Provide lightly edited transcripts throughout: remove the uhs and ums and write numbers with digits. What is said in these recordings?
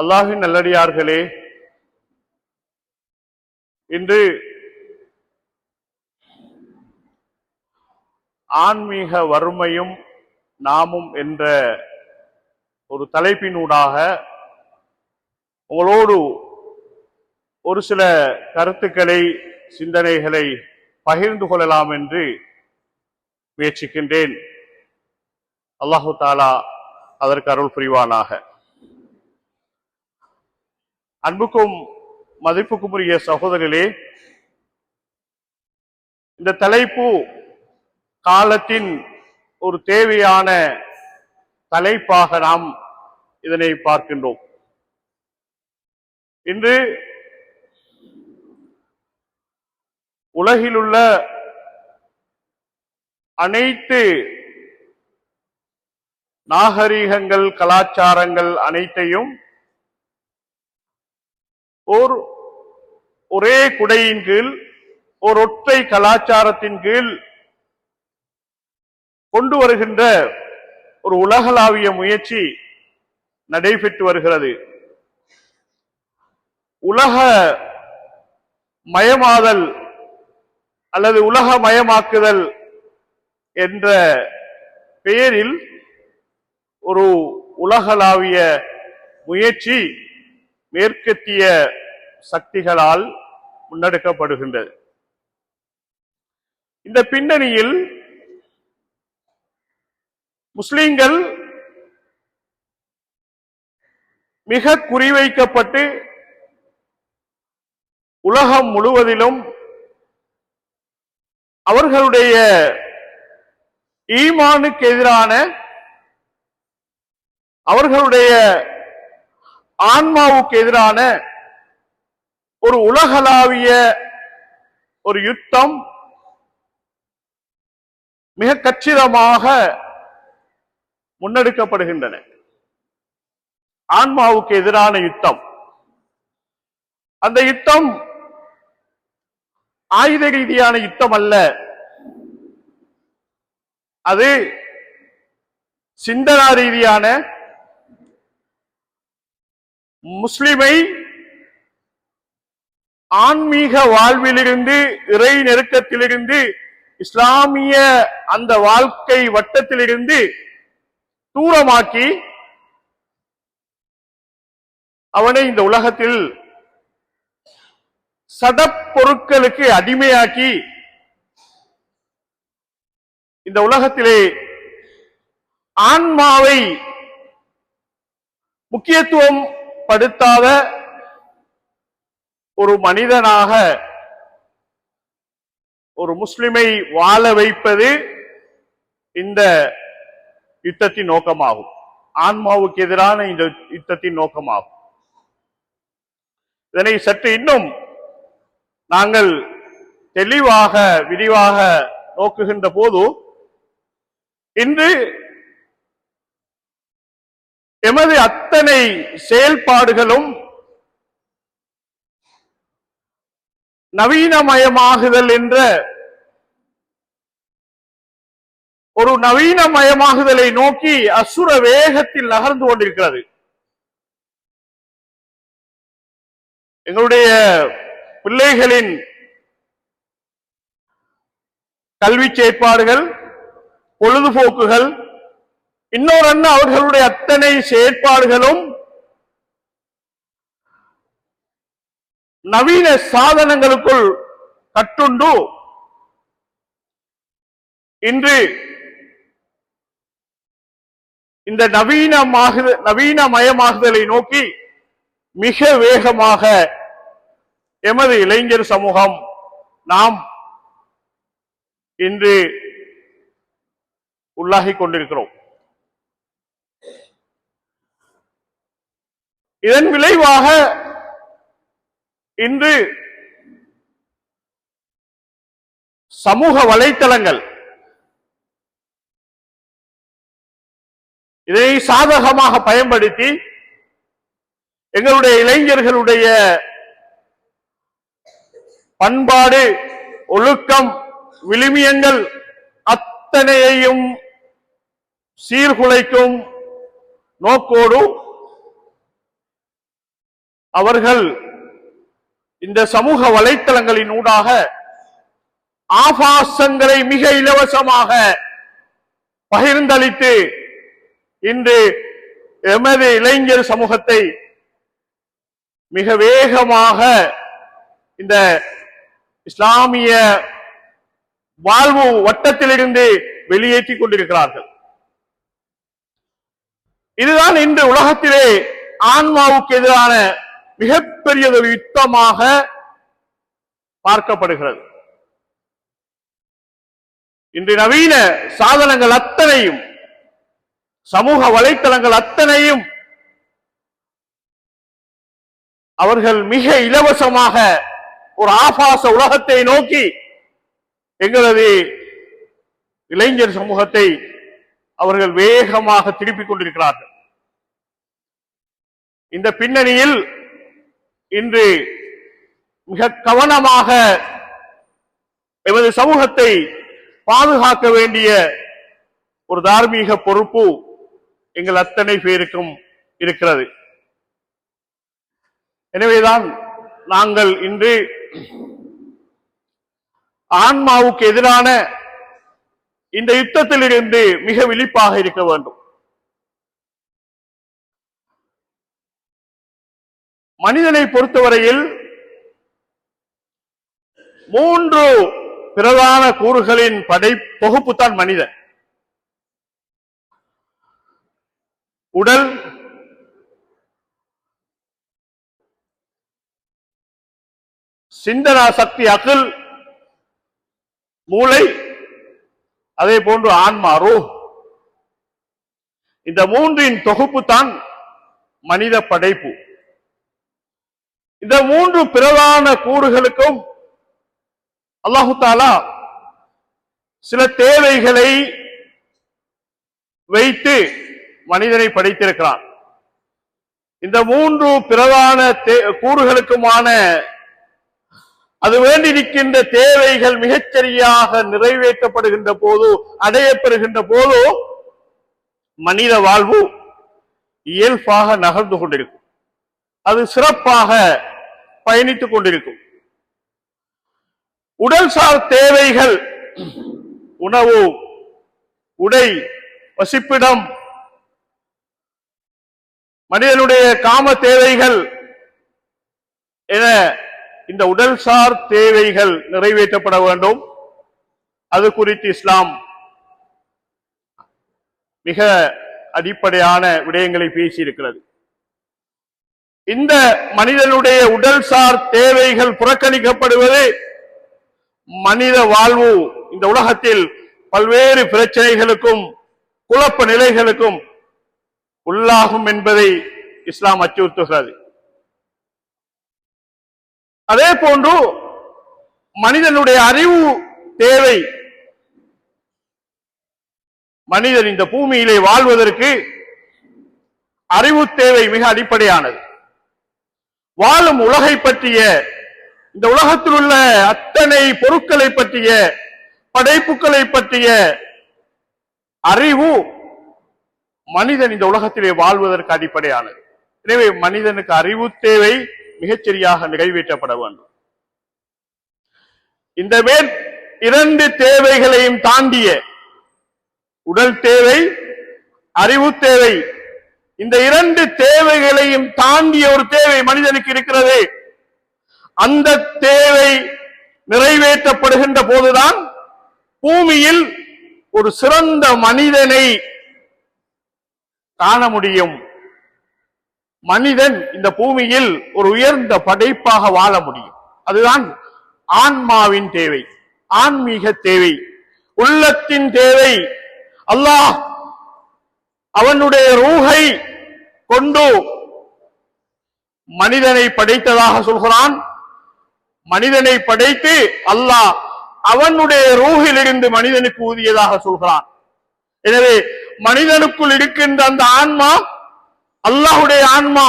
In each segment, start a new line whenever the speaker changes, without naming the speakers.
அல்லாஹ்வின் நல்லடியார்களே, இன்று ஆன்மீக வறுமையும் நாமும் என்ற ஒரு தலைப்பினூடாக உங்களோடு ஒரு சில கருத்துக்களை, சிந்தனைகளை பகிர்ந்து கொள்ளலாம் என்று முயற்சிக்கின்றேன். அல்லாஹு தாலா அதற்கு அருள் புரிவானாக. அன்புக்கும் மதிப்புக்கும் உரிய சகோதரர்களே, இந்த தலைப்பு காலத்தின் ஒரு தேவையான தலைப்பாக நாம் இதனை பார்க்கின்றோம். இன்று உலகிலுள்ள அனைத்து நாகரீகங்கள், கலாச்சாரங்கள் அனைத்தையும் ஒரே குடையின் கீழ், ஒரு ஒற்றை கலாச்சாரத்தின் கீழ் கொண்டு வருகின்ற ஒரு உலகளாவிய முயற்சி நடைபெற்று வருகிறது. உலக மயமாதல் அல்லது உலகமயமாக்குதல் என்ற பெயரில் ஒரு உலகளாவிய முயற்சி மேற்கத்திய சக்திகளால் முன்னெடுக்கப்படுகின்றது. இந்த பின்னணியில் முஸ்லிம்கள் மிக குறிவைக்கப்பட்டு உலகம் முழுவதிலும் அவர்களுடைய ஈமானுக்கு எதிரான, அவர்களுடைய ஆன்மாவுக்கு எதிரான ஒரு உலகளாவிய ஒரு யுத்தம் மிக கச்சிதமாக முன்னெடுக்கப்படுகின்றன. ஆன்மாவுக்கு எதிரான யுத்தம். அந்த யுத்தம் ஆயுத ரீதியான யுத்தம் அல்ல, அது சிந்தனா ரீதியான, முஸ்லிமை ஆன்மீக வாழ்விலிருந்து, இறை நெருக்கத்திலிருந்து, இஸ்லாமிய அந்த வாழ்க்கை வட்டத்திலிருந்து தூரமாக்கி அவனை இந்த உலகத்தில் சடப்பொருட்களுக்கு அடிமையாக்கி இந்த உலகத்திலே ஆன்மாவை முக்கியத்துவம் படுத்தாத ஒரு மனிதனாக ஒரு முஸ்லிமை வாழ வைப்பது இந்த யுத்தத்தின் நோக்கமாகும். ஆன்மாவுக்கு எதிரான இந்த யுத்தத்தின் நோக்கமாகும். இதனை சற்று இன்னும் நாங்கள் தெளிவாக, விரிவாக நோக்குகின்ற போது, இன்று எமது அத்தனை செயல்பாடுகளும் நவீனமயமாகுதல் என்ற ஒரு நவீனமயமாகுதலை நோக்கி அசுர வேகத்தில் நகர்ந்து கொண்டிருக்கிறது. எங்களுடைய பிள்ளைகளின் கல்வி செயற்பாடுகள், பொழுதுபோக்குகள், இன்னொரு அவர்களுடைய அத்தனை செயற்பாடுகளும் நவீன சாதனங்களுக்குள் கட்டுண்டு இன்று இந்த நவீனமயமாகுதலை நோக்கி மிக வேகமாக எமது இளைஞர் சமூகம், நாம் இன்று உள்ளாகிக் கொண்டிருக்கிறோம். இதன் விளைவாக இன்று சமூக வலைத்தளங்கள் இதை சாதகமாக பயன்படுத்தி எங்களுடைய இளைஞர்களுடைய பண்பாடு, ஒழுக்கம், விழுமியங்கள் அத்தனையையும் சீர்குலைக்கும் நோக்கோடு அவர்கள் இந்த சமூக வலைத்தளங்களின் ஊடாக ஆபாசங்களை மிக இலவசமாக பகிர்ந்தளித்து இன்று எமது இளைஞர் சமூகத்தை மிக வேகமாக இந்த இஸ்லாமிய வாழ்வு வட்டத்திலிருந்து வெளியேற்றிக் கொண்டிருக்கிறார்கள். இதுதான் இன்று உலகத்திலே ஆன்மாவுக்கு எதிரான மிகப்பெரிய ஒரு யுத்தமாக பார்க்கப்படுகிறது. இன்று நவீன சாதனங்கள் அத்தனையும், சமூக வலைத்தளங்கள் அத்தனையும் அவர்கள் மிக இலவசமாக ஒரு ஆபாச உலகத்தை நோக்கி எங்களது இளைஞர் சமூகத்தை அவர்கள் வேகமாக திருப்பிக் கொண்டிருக்கிறார்கள். இந்த பின்னணியில் இன்று மிக கவனமாக எமது சமூகத்தை பாதுகாக்க வேண்டிய ஒரு தார்மீக பொறுப்பு எங்கள் அத்தனை பேருக்கும் இருக்கிறது. எனவேதான் நாங்கள் இன்று ஆன்மாவுக்கு எதிரான இந்த யுத்தத்திலிருந்து மிக விழிப்பாக இருக்க வேண்டும். மனிதனை பொறுத்தவரையில் 3 பிரதான கூறுகளின் தொகுப்பு தான் மனிதன். உடல், சிந்தனா சக்தி அகில், மூளை, அதே போன்று ஆன்மா ரூஹ். இந்த 3இன் தொகுப்பு தான் மனித படைப்பு. இந்த 3 பிரதான கூறுகளுக்கும் அல்லாஹு தஆலா சில தேவைகளை வைத்து மனிதனை படைத்திருக்கிறான். இந்த 3 பிரதான கூறுகளுக்குமான அது வேண்டியிருக்கின்ற தேவைகள் மிகச்சரியாக நிறைவேற்றப்படுகின்ற போது, அடையப்பெறுகின்ற போது மனித வாழ்வு இயல்பாக நகர்ந்து கொண்டிருக்கும். அது சிறப்பாக பயணித்துக் கொண்டிருக்கும். உடல்சார் தேவைகள், உணவு, உடை, வசிப்பிடம், மனிதனுடைய காம தேவைகள் என இந்த உடல்சார் தேவைகள் நிறைவேற்றப்பட வேண்டும். அது குறித்து இஸ்லாம் மிக அடிப்படையான விடயங்களை பேசியிருக்கிறது. இந்த மனிதனுடைய உடல்சார் தேவைகள் புறக்கணிக்கப்படுவது மனித வாழ்வு இந்த உலகத்தில் பல்வேறு பிரச்சனைகளுக்கும் குழப்ப நிலைகளுக்கும் உள்ளாகும் என்பதை இஸ்லாம் அச்சுறுத்துகிறது. அதே போன்று மனிதனுடைய அறிவு தேவை. மனிதன் இந்த பூமியிலே வாழ்வதற்கு அறிவு தேவை மிக அடிப்படையானது. வாழும் உலகை பற்றிய, இந்த உலகத்தில் உள்ள அத்தனை பொருட்களை பற்றிய, படைப்புகளை பற்றிய அறிவு மனிதன் இந்த உலகத்திலே வாழ்வதற்கு அடிப்படையானது. எனவே மனிதனுக்கு அறிவு தேவை மிகச்சரியாக நிறைவேற்றப்பட வேண்டும். இந்த மேல் 2 தேவைகளையும் தாண்டிய உடல் தேவை, அறிவு தேவை, இந்த 2 தேவைகளையும் தாண்டிய ஒரு தேவை மனிதனுக்கு இருக்கிறது. அந்த தேவை நிறைவேற்றப்படுகின்ற போதுதான் பூமியில் ஒரு சிறந்த மனிதனை காண முடியும். மனிதன் இந்த பூமியில் ஒரு உயர்ந்த படைப்பாக வாழ முடியும். அதுதான் ஆன்மாவின் தேவை, ஆன்மீக தேவை, உள்ளத்தின் தேவை. அல்லாஹ் அவனுடைய ரூஹை கொண்டு மனிதனை படைத்ததாக சொல்கிறான். மனிதனை படைத்து அல்லாஹ் அவனுடைய ரூஹிலிருந்து மனிதனுக்கு ஊதியதாக சொல்கிறான். எனவே மனிதனுக்குள் இருக்கின்ற அந்த ஆன்மா அல்லாஹுடைய ஆன்மா,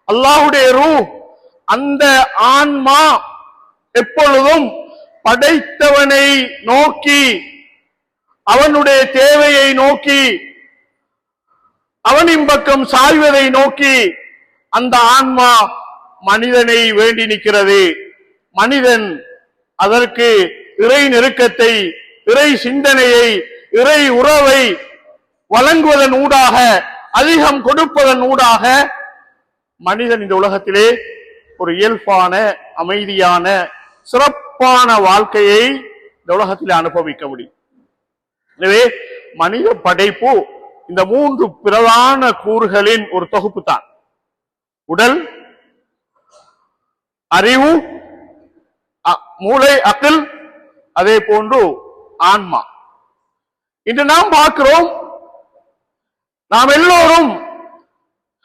அல்லாஹுடைய ரூஹ். அந்த ஆன்மா எப்பொழுதும் படைத்தவனை நோக்கி, அவனுடைய தேவையை நோக்கி, அவனின் பக்கம் சாய்வதை நோக்கி அந்த ஆன்மா மனிதனை வேண்டி நிற்கிறது. மனிதன் அதற்கு இறை நெருக்கத்தை, இறை சிந்தனையை, இறை உறவை வழங்குவதன் ஊடாக, அதிகம் கொடுப்பதன் ஊடாக மனிதன் இந்த உலகத்திலே ஒரு இயல்பான, அமைதியான, சிறப்பான வாழ்க்கையை இந்த உலகத்திலே அனுபவிக்க முடியும். எனவே மனித படைப்பு இந்த 3 பிரதான கூறுகளின் ஒரு தொகுப்பு தான். உடல், அறிவு, மூளை, அக்கில், அதே போன்று ஆன்மா. இன்று நாம் பார்க்கிறோம், நாம் எல்லோரும்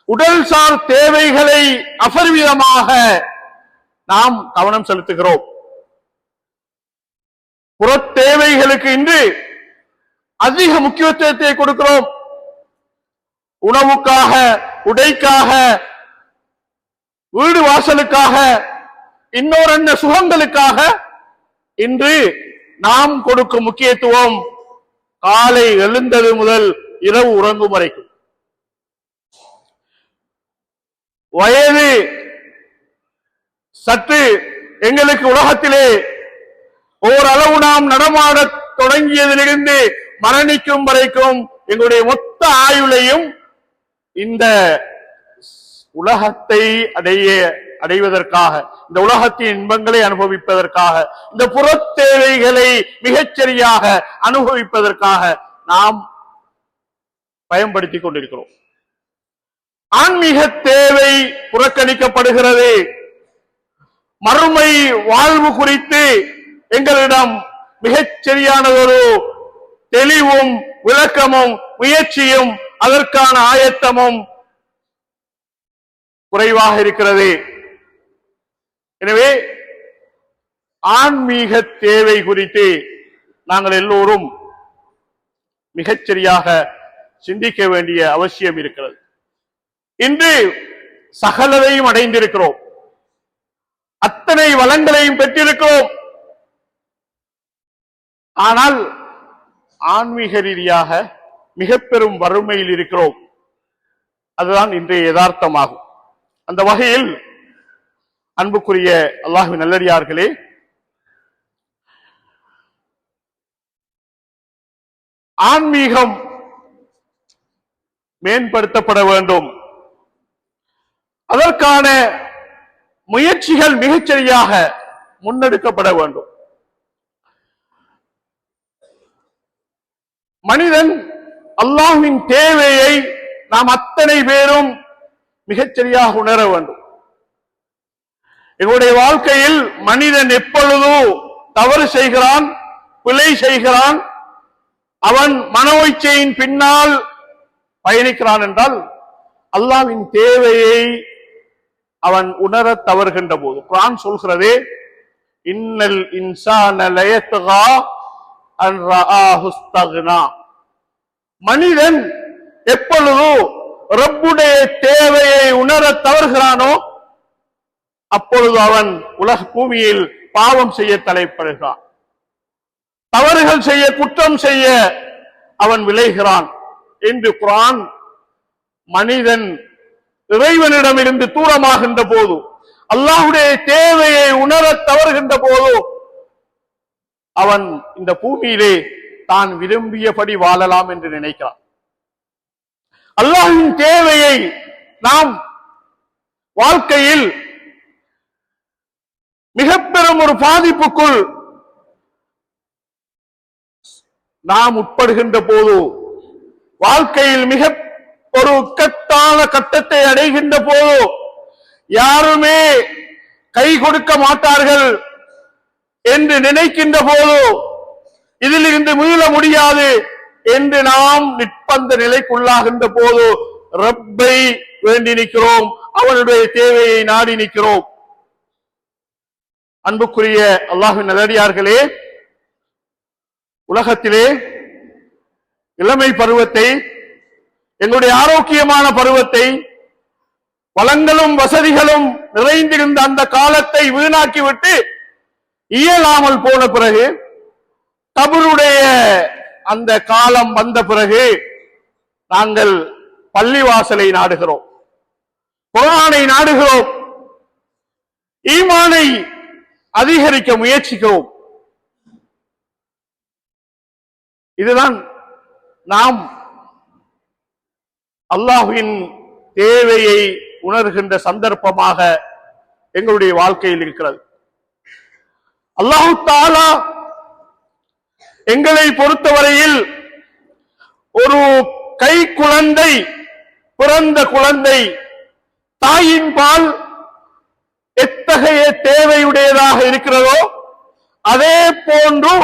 உடல்சார் தேவைகளை அபரிமிதமாக நாம் கவனம் செலுத்துகிறோம். புறத் தேவைகளுக்கு இன்று அதிக முக்கியத்துவத்தை கொடுக்கிறோம். உணவுக்காக, உடைக்காக, வீடு வாசலுக்காக, இன்னொரு சுகங்களுக்காக இன்று நாம் கொடுக்கும் முக்கியத்துவம் காலை எழுந்தது முதல் இரவு உறங்கும் வரைக்கும். வயது சற்று எங்களுக்கு உலகத்திலே ஓரளவு நாம் நடமாட தொடங்கியதிலிருந்து மரணிக்கும் வரைக்கும் எங்களுடைய மொத்த ஆயுளையும் இந்த உலகத்தை அடைவதற்காக, இந்த உலகத்தின் இன்பங்களை அனுபவிப்பதற்காக, இந்த புறத் தேவைகளை மிகச்சரியாக அனுபவிப்பதற்காக நாம் பயன்படுத்திக் கொண்டிருக்கிறோம். ஆன்மீக தேவை புறக்கணிக்கப்படுகிறது. மறுமை வாழ்வு குறித்து எங்களிடம் மிகச்சரியானதொரு தெளிவும் விளக்கமும் முயற்சியும் அதற்கான ஆயத்தமும் குறைவாக இருக்கிறது. எனவே ஆன்மீக தேவை குறித்து நாங்கள் எல்லோரும் மிகச்சரியாக சிந்திக்க வேண்டிய அவசியம் இருக்கிறது. இன்று சகலதையும் அடைந்திருக்கிறோம், அத்தனை வளங்களையும் பெற்றிருக்கிறோம். ஆனால் ஆன்மீக ரீதியாக மிக பெரும் வறுமையில் இருக்கிறோம். அதுதான் இன்றைய யதார்த்தமாகும். அந்த வகையில் அன்புக்குரிய அல்லாஹ்வின் நல்லடியார்களே, ஆன்மீகம் மேம்படுத்தப்பட வேண்டும். அதற்கான முயற்சிகள் மிகச்சரியாக முன்னெடுக்கப்பட வேண்டும். மனிதன் அல்லாஹ்வின் தேவையை நாம் அத்தனை பேரும் மிகச்சரியாக உணர வேண்டும். எங்களுடைய வாழ்க்கையில் மனிதன் எப்பொழுதோ தவறு செய்கிறான், பிழை செய்கிறான், அவன் மனோ இச்சையின் பின்னால் பயணிக்கிறான் என்றால் அல்லாஹ்வின் தேவையை அவன் உணர தவறுகின்ற போது, குர்ஆன் சொல்கிறது, இன்னல் இன்சான லயத்கா அன் ரஆஹு இஸ்தக்னா. மனிதன் எப்பொழுதோ ரப்புடைய தேவையை உணர தவறுகிறானோ அப்பொழுது அவன் உலக பூமியில் பாவம் செய்ய தலைப்படுகிறான், தவறுகள் செய்ய, குற்றம் செய்ய அவன் விளைகிறான் என்று குர்ஆன் மனிதன் இறைவனிடமிருந்து தூரமாகின்ற போது, அல்லாஹ்வுடைய தேவையை உணர தவறுகின்ற போது அவன் இந்த பூமியிலே தான் விரும்பியபடி வாழலாம் என்று நினைக்கிறான். அல்லாஹ்வின் தேவையை நாம் வாழ்க்கையில் மிக பெரும் ஒரு பாதிப்புக்குள் நாம் உட்படுகின்ற போது, வாழ்க்கையில் மிக ஒரு இக்கட்டான கட்டத்தை அடைகின்ற போது, யாருமே கை கொடுக்க மாட்டார்கள் என்று நினைக்கின்ற போது, இதிலிருந்து மீள முடியாது என்று நாம் நிற்பந்த நிலைக்குள்ளாகின்ற போது ரப்பை வேண்டி நிற்கிறோம், அவனுடைய தேவையை நாடி நிற்கிறோம். அன்புக்குரிய அல்லாஹ்வின் நல்லடியார்களே, உலகத்திலே இளமை பருவத்தை, எங்களுடைய ஆரோக்கியமான பருவத்தை, வளங்களும் வசதிகளும் நிறைந்திருந்த அந்த காலத்தை வீணாக்கிவிட்டு இயலாமல் போன பிறகு, கபருடைய அந்த காலம் வந்த பிறகு நாங்கள் பள்ளிவாசலை நாடுகிறோம், குர்ஆனை நாடுகிறோம், ஈமானை அதிகரிக்க முயற்சிக்கிறோம். இதுதான் நாம் அல்லாஹ்வின் தேவையை உணர்கின்ற சந்தர்ப்பமாக எங்களுடைய வாழ்க்கையில் இருக்கிறது. அல்லாஹ் தஆலா எங்களை பொறுத்தவரையில் ஒரு கை குழந்தை, பிறந்த குழந்தை தாயின் பால் எத்தகைய தேவையுடையதாக இருக்கிறதோ அதே போன்று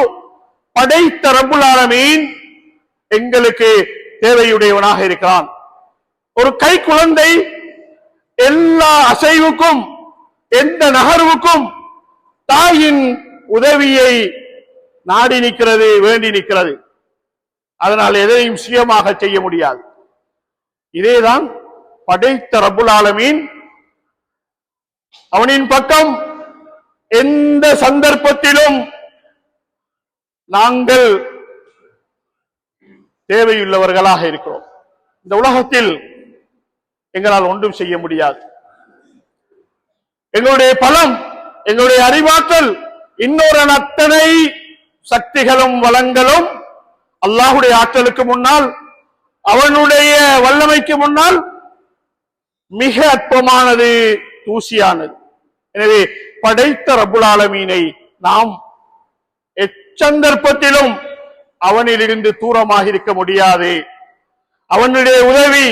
படைத்த ரப்புல் ஆலமீன் எங்களுக்கு தேவையுடையவனாக இருக்கிறான். ஒரு கை குழந்தை எல்லா அசைவுக்கும், எந்த நகர்வுக்கும் தாயின் உதவியை நாடி நிற்கிறது, வேண்டி நிற்கிறது. அதனால் எதையும் சுயமாக செய்ய முடியாது. இதேதான் படைத்த ரப்புல் ஆலமீன் அவனின் பக்கம் எந்த சந்தர்ப்பத்திலும் நாங்கள் தேவையுள்ளவர்களாக இருக்கிறோம். இந்த உலகத்தில் எங்களால் ஒன்றும் செய்ய முடியாது. எங்களுடைய பலம், எங்களுடைய அறிவாற்றல், இன்னொரு அத்தனை சக்திகளும் வளங்களும் அல்லாஹ்வுடைய ஆற்றலுக்கு முன்னால், அவனுடைய வல்லமைக்கு முன்னால் மிக அற்பமானது, தூசியானது. எனவே படைத்த ரப்புல் ஆலமீனை நாம் எச்சந்தர்ப்பத்திலும் அவனிலிருந்து தூரமாக இருக்க முடியாது. அவனுடைய உதவி,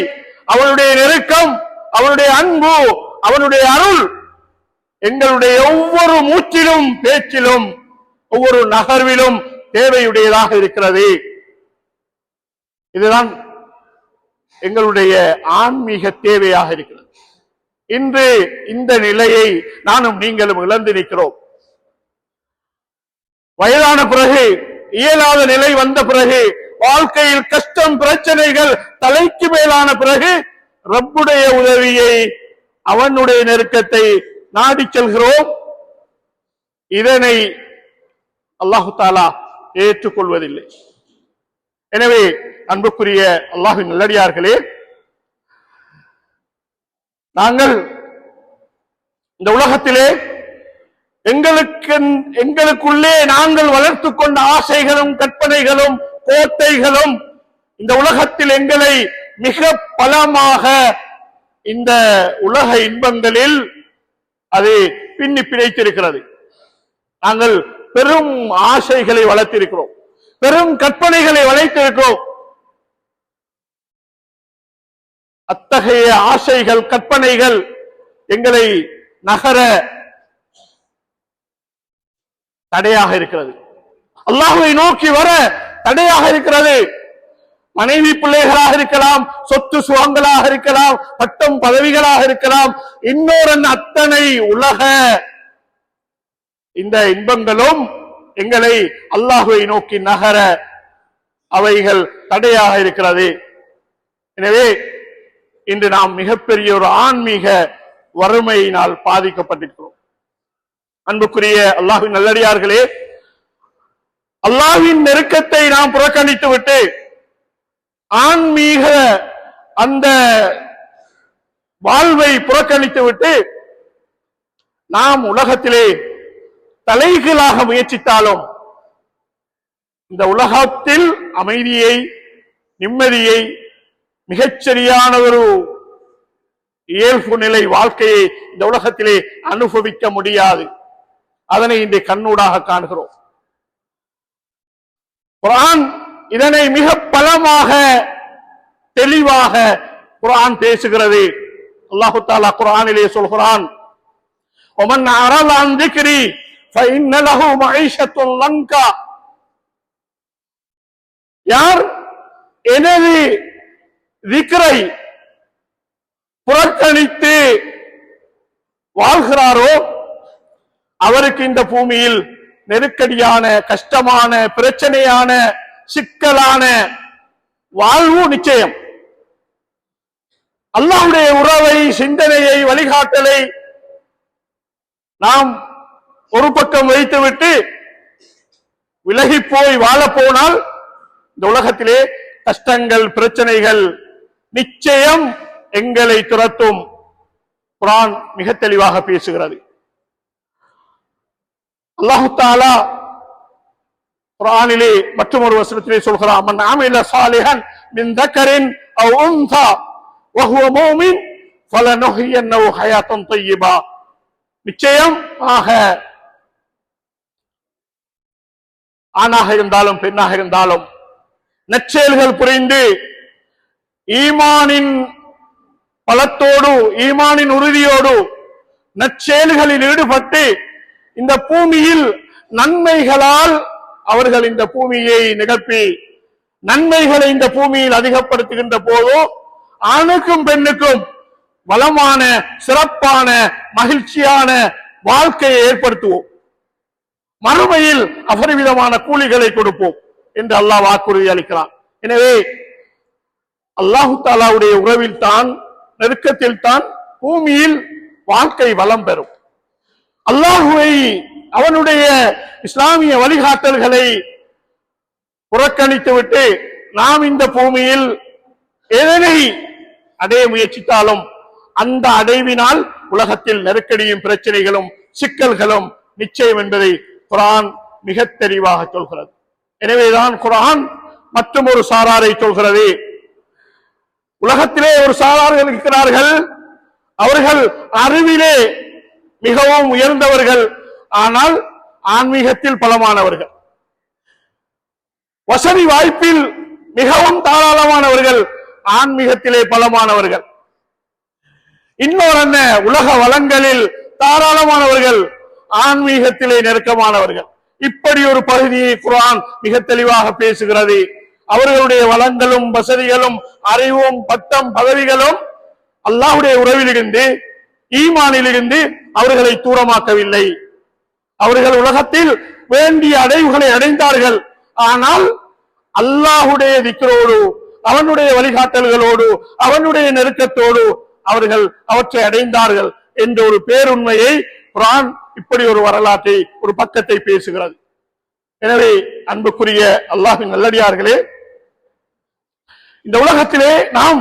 அவனுடைய நெருக்கம், அவனுடைய அன்பு, அவனுடைய அருள் எங்களுடைய ஒவ்வொரு மூச்சிலும், பேச்சிலும், ஒவ்வொரு நகர்விலும் தேவையுடையதாக இருக்கிறது. இதுதான் எங்களுடைய ஆன்மீக தேவையாக இருக்கிறது. இன்று இந்த நிலையை நானும் நீங்களும் இழந்து நிற்கிறோம். வயதான பிறகு, இயலாத நிலை வந்த பிறகு, வாழ்க்கையில் கஷ்டம், பிரச்சனைகள் தலைக்கு மேலான பிறகு ரப்புடைய உதவியை, அவனுடைய நெருக்கத்தை நாடி செல்கிறோம். இதனை அல்லாஹு தஆலா ஏற்றுக்கொள்வதில்லை. எனவே அன்புக்குரிய அல்லாஹ்வின் நல்லடியார்களே, நாங்கள் இந்த உலகத்திலே எங்களுக்குள்ளே நாங்கள் வளர்த்துக் கொண்ட ஆசைகளும், கற்பனைகளும், கோட்டைகளும் இந்த உலகத்தில் எங்களை மிக பலமாக இந்த உலக இன்பங்களில் அது பின்னி பிணைத்திருக்கிறது. நாங்கள் பெரும் ஆசைகளை வளர்த்திருக்கிறோம், பெரும் கற்பனைகளை வளைத்திருக்கிறோம். அத்தகைய ஆசைகள், கற்பனைகள் எங்களை நகர தடையாக இருக்கிறது. அல்லாஹ்வை நோக்கி வர தடையாக இருக்கிறது. மனைவி பிள்ளைகளாக இருக்கலாம், சொத்து சுகங்களாக இருக்கலாம், பட்டம் பதவிகளாக இருக்கலாம், இன்னொரு அத்தனை உலக இந்த இன்பங்களும் எங்களை அல்லாஹ்வை நோக்கி நகர அவைகள் தடையாக இருக்கிறது. எனவே இன்று நாம் மிகப்பெரிய ஒரு ஆன்மீக வறுமையினால் பாதிக்கப்பட்டிருக்கிறோம். அன்புக்குரிய அல்லாஹ்வின் நல்லடியார்களே, அல்லாஹ்வின் நெருக்கத்தை நாம் புறக்கணித்து விட்டு ஆன்மீக அந்த வாழ்வை புறக்கணித்து விட்டு நாம் உலகத்திலே தலைகீழாக முயற்சித்தாலும் இந்த உலகத்தில் அமைதியை, நிம்மதியை, மிகச்சரியான ஒரு இயல்பு நிலை வாழ்க்கையை இந்த உலகத்திலே அனுபவிக்க முடியாது. அதனை இன்று கண்ணூடாக காண்கிறோம். குர்ஆன் இதனை மிக பலமாக, தெளிவாக குர்ஆன் பேசுகிறது. அல்லாஹ் தஆலா குர்ஆனிலே சொல்கிறான், وَمَنْ أَعْرَضَ عَنْ ذِكْرِي فَإِنَّ لَهُ مَعِيشَةً ضَنْكًا. யார் எனது திக்ரை புறக்கணித்து வாழ்கிறாரோ அவருக்கு இந்த பூமியில் நெருக்கடியான, கஷ்டமான, பிரச்சனையான, சிக்கலான வாழ்வு நிச்சயம். அல்லாஹ்வுடைய உறவை, சிந்தனையை, வழிகாட்டலை நாம் ஒரு பக்கம் வைத்துவிட்டு விலகி போய் வாழ போனால் இந்த உலகத்திலே கஷ்டங்கள், பிரச்சனைகள் நிச்சயம் எங்களை துரத்தும். குர்ஆன் மிக தெளிவாக பேசுகிறது. அல்லாஹ் தஆலா குர்ஆனிலே மற்றொரு வசனத்திலே சொல்கிறான், மன் அமில சாலிஹன் மின் தக்கரின் அவ் உன்ஸா வஹுவ முஃமின் ஃபலனுஹ்யின்னஹு ஹயாத்தன் தய்யிபா. நிச்சயம் ஆணாக இருந்தாலும் பெண்ணாக இருந்தாலும் நற்செயல்கள் புரிந்து ஈமானின் பலத்தோடு ஈமானின் உறுதியோடு நற்செயல்களில் ஈடுபட்டு இந்த பூமியில் நன்மைகளால் அவர்கள் இந்த பூமியை நிகழ்த்தி நன்மைகளை இந்த பூமியில் அதிகப்படுத்துகின்ற போதோ ஆணுக்கும் பெண்ணுக்கும் வளமான சிறப்பான மகிழ்ச்சியான வாழ்க்கையை ஏற்படுத்துவோம், மறுமையில் அபரிவிதமான கூலிகளை கொடுப்போம் என்று அல்லாஹ் வாக்குறுதி அளிக்கிறான். எனவே அல்லாஹு தஆலாவுடைய உறவில் தான் நெருக்கத்தில் தான் பூமியில் வாழ்க்கை வளம் பெறும். அல்லாஹுவை அவனுடைய இஸ்லாமிய வழிகாட்டல்களை புறக்கணித்துவிட்டு நாம் இந்த பூமியில் எதனை அடைய முயற்சித்தாலும் அந்த அடைவினால் உலகத்தில் நெருக்கடியும் பிரச்சனைகளும் சிக்கல்களும் நிச்சயம் என்பதை குர்ஆன் மிக தெளிவாக சொல்கிறது. எனவேதான் குர்ஆன் மற்றும் ஒரு சாராரை சொல்கிறது. உலகத்திலே ஒரு சாரார்கள் இருக்கிறார்கள், அவர்கள் அறிவிலே மிகவும் உயர்ந்தவர்கள், ஆனால் ஆன்மீகத்தில் பலமானவர்கள், வசதி வாய்ப்பில் மிகவும் தாராளமானவர்கள், ஆன்மீகத்திலே பலமானவர்கள். இன்னொரு என்ன, உலக வளங்களில் தாராளமானவர்கள், ஆன்மீகத்திலே நெருக்கமானவர்கள். இப்படி ஒரு பகுதியை குர்ஆன் மிக தெளிவாக பேசுகிறது. அவர்களுடைய வளங்களும் வசதிகளும் அறிவும் பட்டம் பதவிகளும் அல்லாஹ்வுடைய உறவிலிருந்து ஈமானிலிருந்து அவர்களை தூரமாக்கவில்லை. அவர்கள் உலகத்தில் வேண்டிய அடைவுகளை அடைந்தார்கள், ஆனால் அல்லாஹ்வுடைய திக்ரோடு அவனுடைய வழிகாட்டல்களோடு அவனுடைய நெருக்கத்தோடு அவர்கள் அவற்றை அடைந்தார்கள் என்ற ஒரு பேருண்மையை குர்ஆன் இப்படி ஒரு வரலாற்றை ஒரு பக்கத்தை பேசுகிறது. எனவே அன்புக்குரிய அல்லாஹ்வின் நல்லடியார்களே, இந்த உலகத்திலே நாம்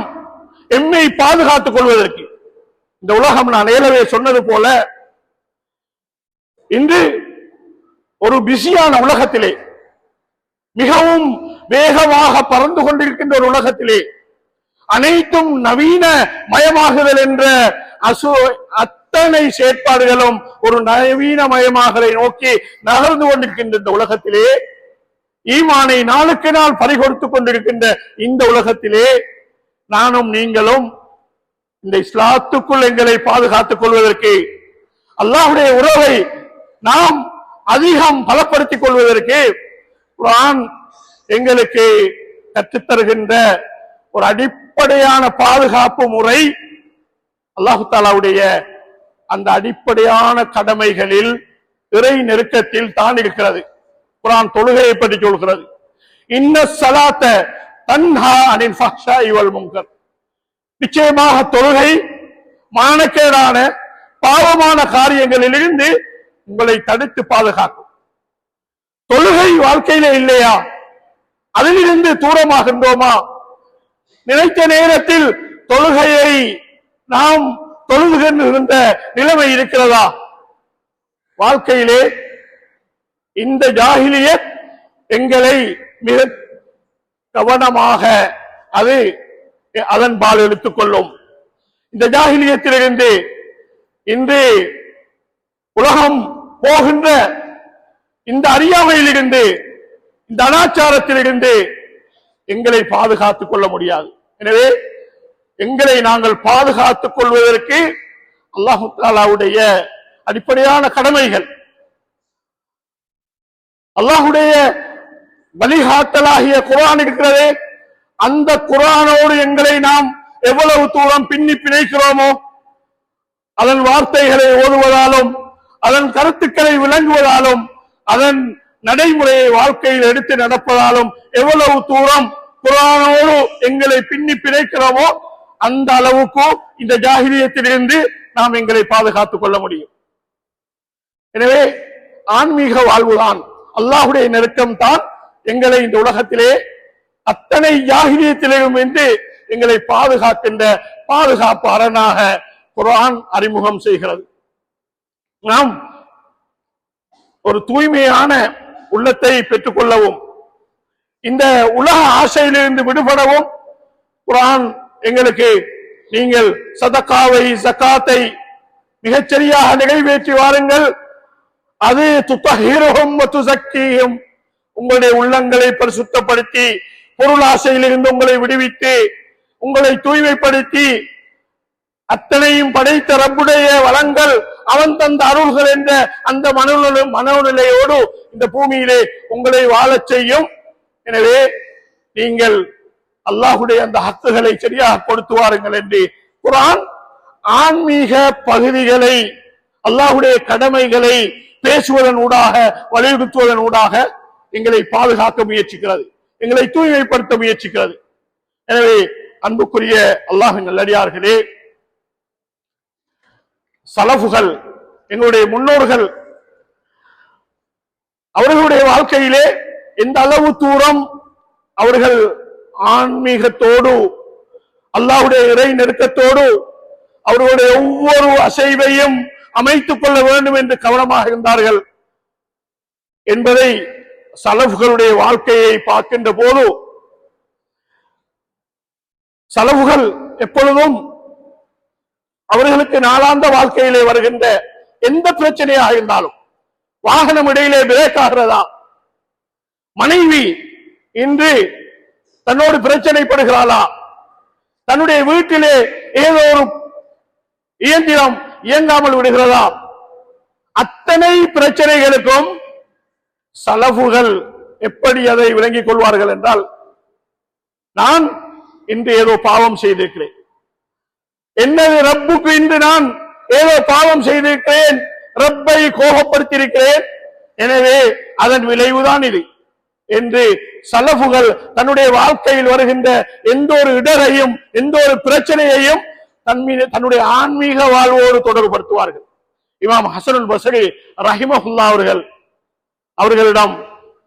எம்மை பாதுகாத்துக் கொள்வதற்கு இந்த உலகம், நான் ஏற்கனவே சொன்னது போல, இன்று ஒரு பிஸியான உலகத்திலே மிகவும் வேகமாக பறந்து கொண்டிருக்கின்ற ஒரு உலகத்திலே அனைத்தும் நவீன மயமாகுதல் என்ற அத்தனை செயற்பாடுகளும் ஒரு நவீன மயமாகலை நோக்கி நகர்ந்து கொண்டிருக்கின்ற இந்த உலகத்திலே, ஈமானை நாளுக்கு நாள் பறிகொடுத்துக் கொண்டிருக்கின்ற இந்த உலகத்திலே நானும் நீங்களும் இந்த இஸ்லாத்துக்குள் எங்களை பாதுகாத்துக் கொள்வதற்கு, அல்லாஹ்வுடைய உறவை நாம் அதிகம் பலப்படுத்திக் கொள்வதற்கு குர்ஆன் எங்களுக்கு கற்றுத்தருகின்ற ஒரு அடிப்படையான பாதுகாப்பு முறை அல்லாஹ் தஆலாவுடைய அந்த அடிப்படையான கடமைகளில் இறை நெருக்கத்தில் தான் இருக்கிறது. குர்ஆன் தொழுகையை பற்றி சொல்கிறது, இன்ன ஸலாத்த தன்ஹா அனில் ஃபஹ்ஷாஇ வல் முன்கர். நிச்சயமாக தொழுகை மானக்கேடான பாவமான காரியங்களிலிருந்து உங்களை தடுத்து பாதுகாக்கும். தொழுகை வாழ்க்கையிலே இல்லையா? அதிலிருந்து தூரமாகின்றோமா? நினைத்த நேரத்தில் தொழுகையை நாம் தொழுகின்ற நிலைமை இருக்கிறதா? வாழ்க்கையிலே இந்த ஜாஹிலியத் எங்களை மிக கவனமாக அது அதன் பால் எடுத்துக் கொள்ளும். இந்த ஜாஹிலியத்திலிருந்து இன்று உலகம் போகின்ற இந்த அறியாமையிலிருந்து, இந்த அனாச்சாரத்திலிருந்து எங்களை பாதுகாத்துக் கொள்ள முடியாது. எனவே எங்களை நாங்கள் பாதுகாத்துக் கொள்வதற்கு அல்லாஹ் தஆலாவுடைய அடிப்படையான கடமைகள், அல்லாஹ்வுடைய வழிகாட்டலாகிய குர்ஆன் இருக்கிறதே, அந்த குர்ஆனோடு எங்களை நாம் எவ்வளவு தூரம் பின்னி பிணைக்கிறோமோ, அதன் வார்த்தைகளை ஓதுவதாலும் அதன் கருத்துக்களை விளங்குவதாலும் அதன் நடைமுறையை வாழ்க்கையில் எடுத்து நடப்பதாலும் எவ்வளவு தூரம் குர்ஆனோடு எங்களை பின்னி பிணைக்கிறோமோ அந்த அளவுக்கு இந்த ஜாஹிலியத்திலிருந்து நாம் எங்களை பாதுகாத்துக் கொள்ள முடியும். எனவே ஆன்மீக வாழ்வுதான், அல்லாஹ்வுடைய நெருக்கம் தான் எங்களை இந்த உலகத்திலே அத்தனை ஜாஹிலியத்திலும் இருந்து எங்களை பாதுகாக்கின்ற பாதுகாப்பு அரணாக குர்ஆன் அறிமுகம் செய்கிறது. நாம் ஒரு தூய்மையான உள்ளத்தை பெற்றுக் கொள்ளவும், இந்த உலக ஆசையிலிருந்து விடுபடவும் குர்ஆன் எங்களுக்கு நீங்கள் சதகாவை ஜகாத்தை மிகச்சரியாக நிறைவேற்றி வாருங்கள், அது துத்தஹீருஹும் வ துஸக்கீஹும், உங்களுடைய உள்ளங்களை பரிசுத்தப்படுத்தி பொருள் ஆசையிலிருந்து உங்களை விடுவித்து உங்களை தூய்மைப்படுத்தி அத்தனையும் படைத்த ரப்புடைய வளங்கள் அவன் தந்த அருள்கள் என்ற அந்த மனோநிலையோடு இந்த பூமியிலே உங்களை வாழச் செய்யும். எனவே நீங்கள் அல்லாஹுடைய அந்த ஹக்குகளை சரியாக கொடுத்து வாருங்கள் என்று குர்ஆன் ஆன்மீக பகுதிகளை, அல்லாஹுடைய கடமைகளை பேசுவதன் ஊடாக, வலியுறுத்துவதன் ஊடாக எங்களை பாதுகாக்க முயற்சிக்கிறது, எங்களை தூய்மைப்படுத்த முயற்சிக்கிறது. எனவே அன்புக்குரிய அல்லாஹ்வின் நல்லடியார்களே, சலஃபுகள், எங்களுடைய முன்னோர்கள், அவர்களுடைய வாழ்க்கையிலே எந்த அளவு தூரம் அவர்கள் ஆன்மீகத்தோடு, அல்லாஹ்வுடைய இறை நெருக்கத்தோடு அவர்களுடைய ஒவ்வொரு அசைவையும் அமைத்துக் கொள்ள வேண்டும் என்று கவனமாக இருந்தார்கள் என்பதை சலஃபுகளுடைய வாழ்க்கையை பார்க்கின்ற போது, சலஃபுகள் எப்பொழுதும் அவர்களுக்கு நாளாந்த வாழ்க்கையிலே வருகின்ற எந்த பிரச்சனையாக இருந்தாலும், வாகனம் இடையிலே பிரேக் ஆகிறதா, மனைவி இன்று தன்னோடு பிரச்சனைப்படுகிறாளா, தன்னுடைய வீட்டிலே ஏதோ ஒரு இயந்திரம் இயங்காமல் விடுகிறதா, அத்தனை பிரச்சனைகளுக்கும் சலஃபுகள் எப்படி அதை விளங்கிக் கொள்வார்கள் என்றால், நான் இன்று ஏதோ பாவம் செய்திருக்கிறேன், என்னது ரப்புக்கு இன்று நான் ஏதோ பாவம் செய்திருக்கிறேன், ரப்பை கோபப்படுத்தியிருக்கிறேன், எனவே அதன் விளைவுதான் இது என்று சலஃபுகள் தன்னுடைய வாழ்க்கையில் வருகின்ற எந்த ஒரு இடரையும் எந்த ஒரு பிரச்சனையையும் தன்னுடைய ஆன்மீக வாழ்வோடு தொடர்புபடுத்துவார்கள். இமாம் ஹசனுல் பஸ்ரி ரஹிமஹுல்லா அவர்களிடம்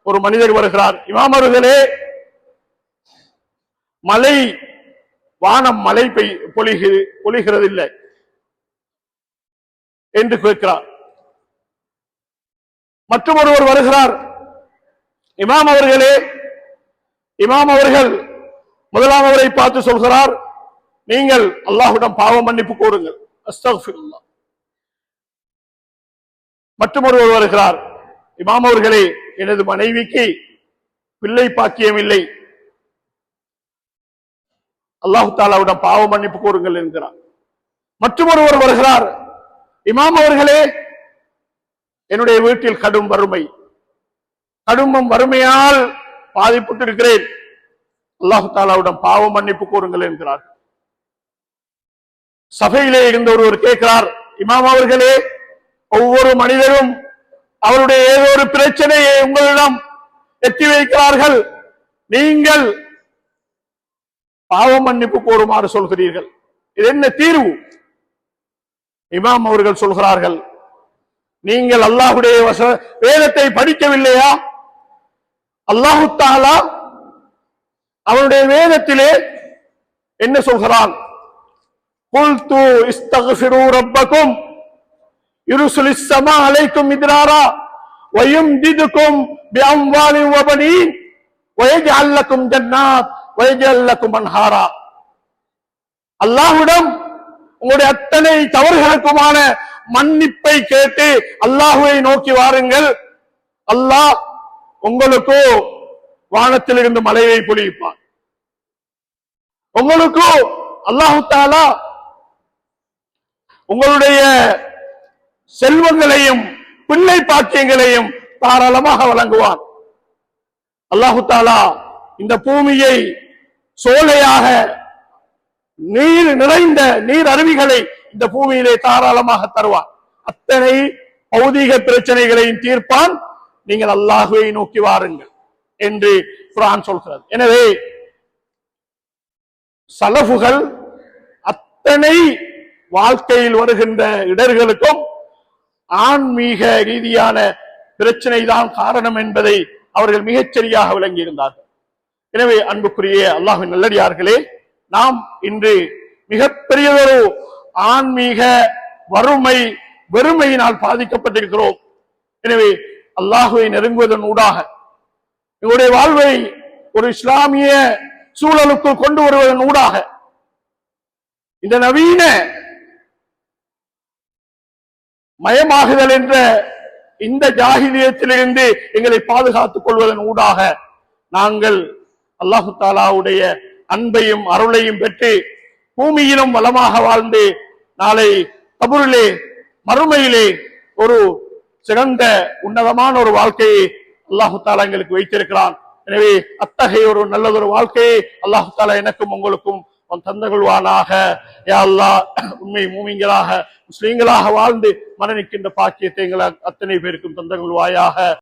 ஒரு மனிதர் வருகிறார். இமாம் அவர்களே, மழை, வானம் மழை பொழிகிறது இல்லை என்று கேட்கிறார். மற்றும் ஒருவர் வருகிறார். இமாம் அவர்களே, இமாம் அவர்கள் முதலாம் அவரை பார்த்து சொல்கிறார், நீங்கள் அல்லாஹ்விடம் பாவ மன்னிப்பு கோருங்கள், அஸ்தக்ஃபிருல்லாஹ். மற்றும் ஒருவர் வருகிறார், இமாம் அவர்களே, எனது மனைவிக்கு பிள்ளை பாக்கியம் இல்லை, அல்லாஹு தாலாவிடம் பாவ மன்னிப்பு கோருங்கள் என்கிறார். மற்றும் ஒருவர் வருகிறார், இமாம் அவர்களே, என்னுடைய வீட்டில் கடும் வறுமையால் பாதிப்புற்றிருக்கிறேன், அல்லாஹு தாலாவிடம் பாவ மன்னிப்பு கோருங்கள் என்கிறார். சபையிலே இருந்த ஒருவர் கேட்கிறார், இமாம் அவர்களே, ஒவ்வொரு மனிதரும் அவருடைய ஏதோ ஒரு பிரச்சனையை உங்களிடம் எத்தி வைக்கிறார்கள், நீங்கள் பாவ மன்னிப்பு கோருமாறு சொல்கிறீர்கள், இது என்ன தீர்வு? இமாம் அவர்கள் சொல்கிறார்கள், நீங்கள் அல்லாஹ்வுடைய வேதத்தை படிக்கவில்லையா? அல்லாஹு தஆலா அவருடைய வேதத்திலே என்ன சொல்கிறான்? குல்து இஸ்தக்ஃபிரு ரப்பக்கும் யுர்சிலிஸ் ஸமா அலைக்கும் மித்ராரா வயும்திதுக்கும் பிஅம்வாலின் வபனீன் வயஜ்அல் லக்கும் ஜன்னாத் வயஜ்அல் லக்கும் அன்ஹாரா. அல்லாஹ்விடம் உங்களுடைய அத்தனை தவறுகளுக்குமான மன்னிப்பை கேட்டு அல்லாஹ்வை நோக்கி வாருங்கள், அல்லாஹ் உங்களுக்கு வானத்திலிருந்து மலையை பொழிப்பான், உங்களுக்கு அல்லாஹு தஆலா உங்களுடைய செல்வங்களையும் பிள்ளை பாக்கியங்களையும் தாராளமாக வழங்குவான். அல்லாஹு தஆலா இந்த பூமியை சோலையாக, நீர் நிறைந்த நீர் அருவிகளை இந்த பூமியிலே தாராளமாக தருவான். அத்தனை பௌதீக பிரச்சனைகளையும் தீர்ப்பான். நீங்கள் அல்லாஹ்வை நோக்கி வாருங்கள் என்று குர்ஆன் சொல்கிறது. எனவே சலஃபுகள் அத்தனை வாழ்க்கையில் வருகின்ற இடர்களுக்கும் ஆன்மீக ரீதியான பிரச்சனை தான் காரணம் என்பதை அவர்கள் மிகச்சரியாக விளங்கியிருந்தார்கள். எனவே அன்புக்குரிய அல்லாஹ்வின் நல்லடியார்களே, நாம் இன்று மிகப்பெரியதொரு ஆன்மீக வறுமையினால் பாதிக்கப்பட்டிருக்கிறோம். எனவே அல்லாஹுவை நெருங்குவதன் ஊடாக, எங்களுடைய வாழ்வை ஒரு இஸ்லாமிய சூழலுக்குள் கொண்டு வருவதன் ஊடாக இந்த நவீன மயமாகுதல் என்ற இந்த ஜாஹிலியத்திலிருந்து எங்களை பாதுகாத்துக் கொள்வதன் ஊடாக நாங்கள் அல்லாஹு தாலாவுடைய அன்பையும் அருளையும் பெற்று பூமியிலும் வளமாக வாழ்ந்து நாளை கபூரிலே மறுமையிலே ஒரு சிறந்த உன்னதமான ஒரு வாழ்க்கையை அல்லாஹு தாலா எங்களுக்கு வைத்திருக்கிறான். எனவே அத்தகைய ஒரு நல்லதொரு வாழ்க்கையை அல்லாஹு தாலா எனக்கும் உங்களுக்கும் தந்தகொள்வானாக. யா அல்லாஹ், உண்மை மூமின்களாக முஸ்லிம்களாக வாழ்ந்து மரணிக்கின்ற பாக்கியத்தை எங்கள் அத்தனை பேருக்கும் தந்தகொள்வாயாக.